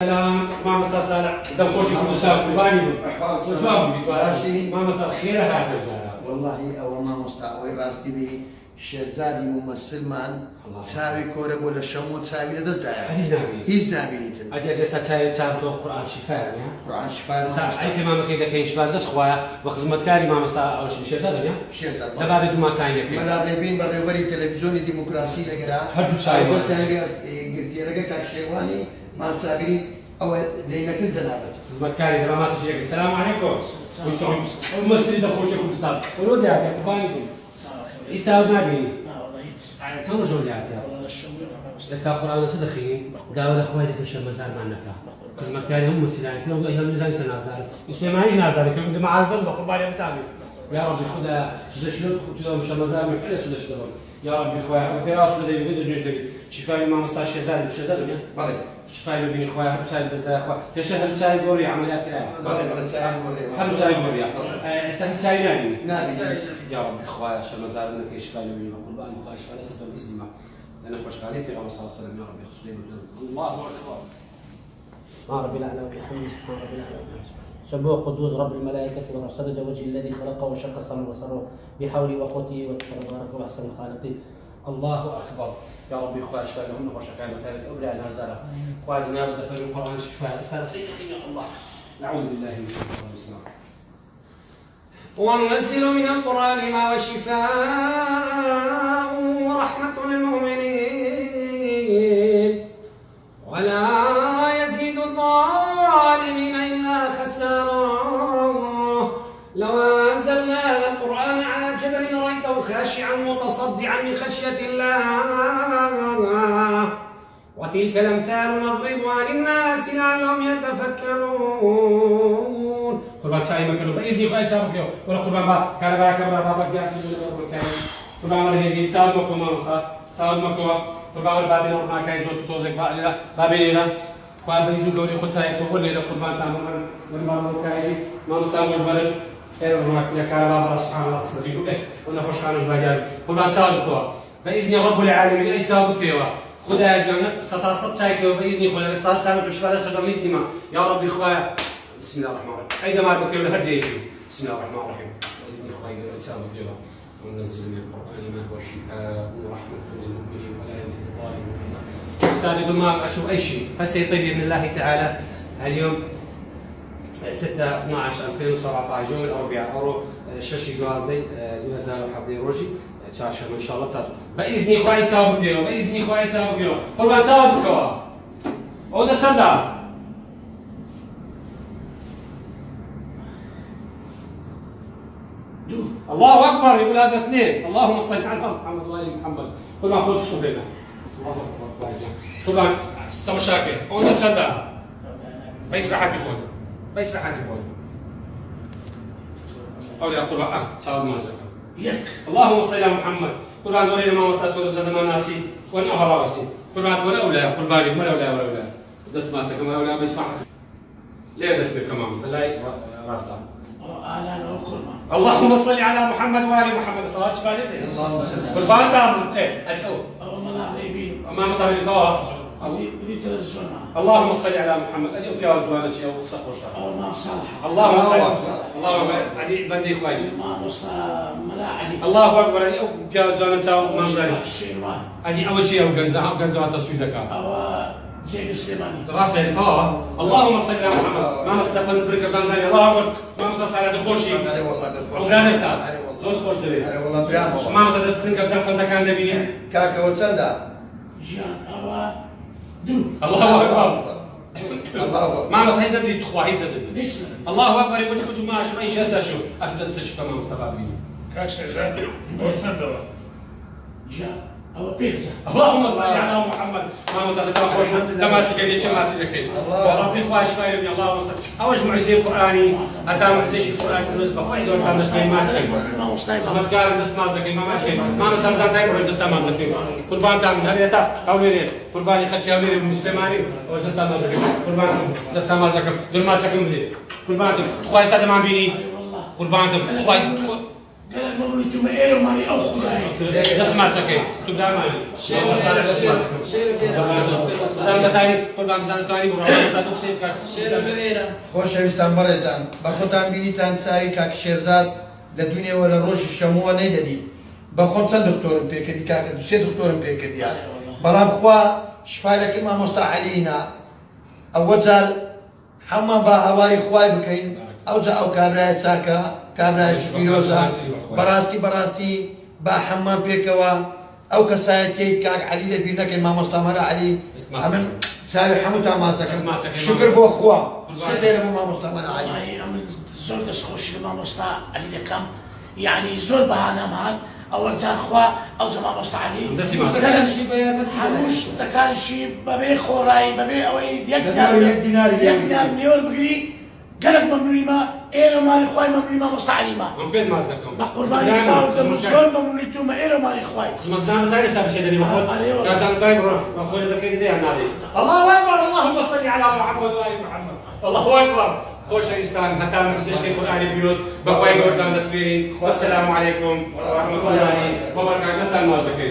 سلام ما مسا صالح دم خوشي كردستان قرباني ما مسا خير هذا وزارة والله أول ما مستعوي راستي به شهزادي ممثل مان تساوي كورة ولا شمو تساوي لدز دايا هيز نابينيتن أدي قصة تساوي قرآن شفاء يعني قرآن شفاء أي كمان كذا كين شفاء دس خوايا وخدمة كاري ما مسا أو شهزاد يعني شهزاد تبارك ما تساوي كذا ملا بين بريبري تلفزيوني ديمقراطي لقرا هرب تساوي بس يعني قلت لك كشيواني ما سابري أو دينا كل زنابة خدمة كاري ما تجيك السلام عليكم وانتم الممثل ده خوشي كردستان ولو ده يا قرباني يستاهل نابيني تمو جول يعني بس القرآن صدقين داول أخواتك إيش مزار معنا قسم الثاني هم مسلمين كانوا يهون ميزان سنازل يسمع ما يجي نازل كانوا ما عازل بقربان يوم تاني يا رب خذها سدشلون خذوا مش مزار من كل سدشلون يا رب إخوة وكراس سدي بيدو جوج شفاء ما مستعش شزال مش شزال يعني بالي شفاء بين إخوة مساعد بس إخوة يا شهر مساعد قوري عمليات كلام بالي مساعد قوري هم مساعد قوري استهدي مساعد نادي نادي يا رب إخوة شو مزار منك شفاء بين قربان إخوة شفاء لسه بالإسلام أنا خوش عليك يا رب صلى الله عليه وسلم يا رب يخصني الله أكبر سبحان ربي الأعلى وبحمده سبحان ربي الأعلى سبوح قدوس رب الملائكة والروح سرج وجه الذي خلقه وشق السماء وبصره بحوله وقوته وتبارك وأحسن الخالقين الله أكبر يا رب إخوة أشفاء لهم خوش كان وتابت أولى الناس دارا إخوة زناب دفن القرآن شفاء أستاذ سيدي يا الله نعوذ بالله من الشيطان الرجيم وننزل من القرآن ما وشفاء ورحمة للمؤمنين ولا يزيد الظالمين إلا خسارا لو أنزلنا هذا القرآن على جبل رأيته خاشعا متصدعا من خشية الله وتلك الأمثال نضربها للناس لعلهم يتفكرون قربان شاي مكانه بإذن الله يسامحك ولا قربان با كان با كبر بابا زياد قربان مرهي سال مكو ما صار سال مكو قربان بابي نور ما كاي زوت توزك بابي لا قربان بإذن الله خد شاي بقول لي قربان تام من ما كاي ما مستعمل مجبر خير ما يا كان بابا سبحان الله صدقوا وانا خوش خارج باجال قربان سال مكو بإذن رب العالمين أي سابق يوا خدها الجنة ستاسط شايك بإذن الله ولا استار سامع بشفاء سجى مسلمة يا رب إخوة بسم الله الرحمن الرحيم أيضا ما بكير ولا هرجي بسم الله الرحمن الرحيم بإذن إخوة إنسان مديرة وننزل من القرآن ما هو شفاء ورحمة للمؤمنين ولا يزيد الظالمين أستاذ يقول ما أشوف أي شيء هسه يطيب بإذن الله تعالى اليوم 6/12/2017 يوم الأربعاء أورو شاشي جوازدي دوزار وحضي روجي تشاشر إن شاء الله تعالى بإذن إخوة يساوي كيلو بإذن إخوة يساوي كيلو قربان ساوي كيلو أودا تصدق الله أكبر يقول هذا اثنين اللهم صل على محمد وآل محمد قربان خذ صبرنا الله أكبر قربان تمشاكل أودا تصدق بيسرح حد يخوض بيسرح حد يخوض أولي قربان ساوي مازك اللهم صل على محمد قربان دوري ما وصلت ورزق ما ناسي وانا هراسي قربان ولا ولا قرباني ولا ولا ولا ولا دس ما تكمل ولا بيسمع ليه دس كمان مستلاي راستا اللهم صل على محمد وآل محمد صلاة شفاعة اللهم صل قربان تعمل ايه ادعو ما مصاري توا اللهم صل على محمد ادعو يا رجوانا شيء او صح وشر اللهم صل اللهم صل اللهم ادي بندي كويس الله اكبر ادعو يا رجوانا شيء ما مصاري ادي اول شيء او غنزا تصويدك زين السيماني راسه توا اللهم صل على محمد ما مصدق بركه تنزانيا الله اكبر ما مصدق على دخوشي أنا والله دخوشي وغانم تاع زود خوش دبي أنا والله برامو ما مصدق بركه تنزانيا كان دبي كاكا وتصدق جان أوا دو الله اكبر الله أكبر ما مصدق دبي تخوا هيز دبي ليش الله اكبر يقول كنت ما شو اي شيء شو اكيد تسجل تمام مستقبلي كاكش جان وتصدق جان أو بيتزا اللهم صل على محمد ما مصدق تماسك اللي شماسك يا رب اخوان شفايرني اللهم صل اوش معزي قراني اتى معزي القران كنوز بقى دور كان مسلم ما شيء ما قال دست مازك ما ماشي ما مسلم زاد يقول دست مازك قربان تام هل يتا اولير قرباني خدش اولير مسلماني ودست مازك قربان دست مازك دور ما تكمل قربان خوايس تمام بيني قربان خوايس ممنوع توما إيرو ماري أو خداي اسمع سكين تبدا معي شيلو فيرا زعما ثاني قربان زعما ثاني وراء صادق سيبك شيلو فيرا خۆشەویستان بەڕێزان بەخۆتان بینیتان چاوی کاک شێرزاد لە دنیاوە لە ڕۆژی شەمەوە نەیدەدی بەخۆم چەند دکتۆرم پێکردی کاکە دوسێ دکتۆرم پێکردیان بەڵام خوا شفای لە کرد مامۆستا عەلینا ئەوە جار هەمومان با هەواری خوای بکەین ئەوجا ئەو کابرایە چاکە کابرایە پیرۆزە بەڕاستی با هەمومان پێکەوە ئەو کەسایەتیەی کاک عەلی لەبیر نەکەین مامۆستا مەلا عەلی ئەمن چاوی هەمووتان ماز دەکەم شکر بۆ خوا چێتێ لە بۆ مامۆستا مەلا عەلی والله أمن زور دەستخۆش لە مامۆستا عەلی دەکەم یعنی زۆر بەهانەم هات ئەوەل جار خوا ئەو زە مامۆستا عەلی هەموو شتەکانشی بەبێ خۆڕایی بەبێ ئەوەی یەک دینار لێوە بگری گەلک مەمنوعیمە ئێرە مالی خوای مەمنوعی مامۆستا عەلیمە ممكن ما ازدكم بە قوربانی چاوت دەبم زۆر مەمنوعی تومە ئێرە مالی خوای اسمك زعما ثاني استاذ بشيء دري بخور كان زعما ثاني بخور اذا كده دي هنادي الله اكبر اللهم صل على محمد وال محمد الله اكبر خوش إستان حتى من تشكي قرآن بيوز بخواي قردان دسبيرين والسلام عليكم ورحمة الله وبركاته. نستان موزكي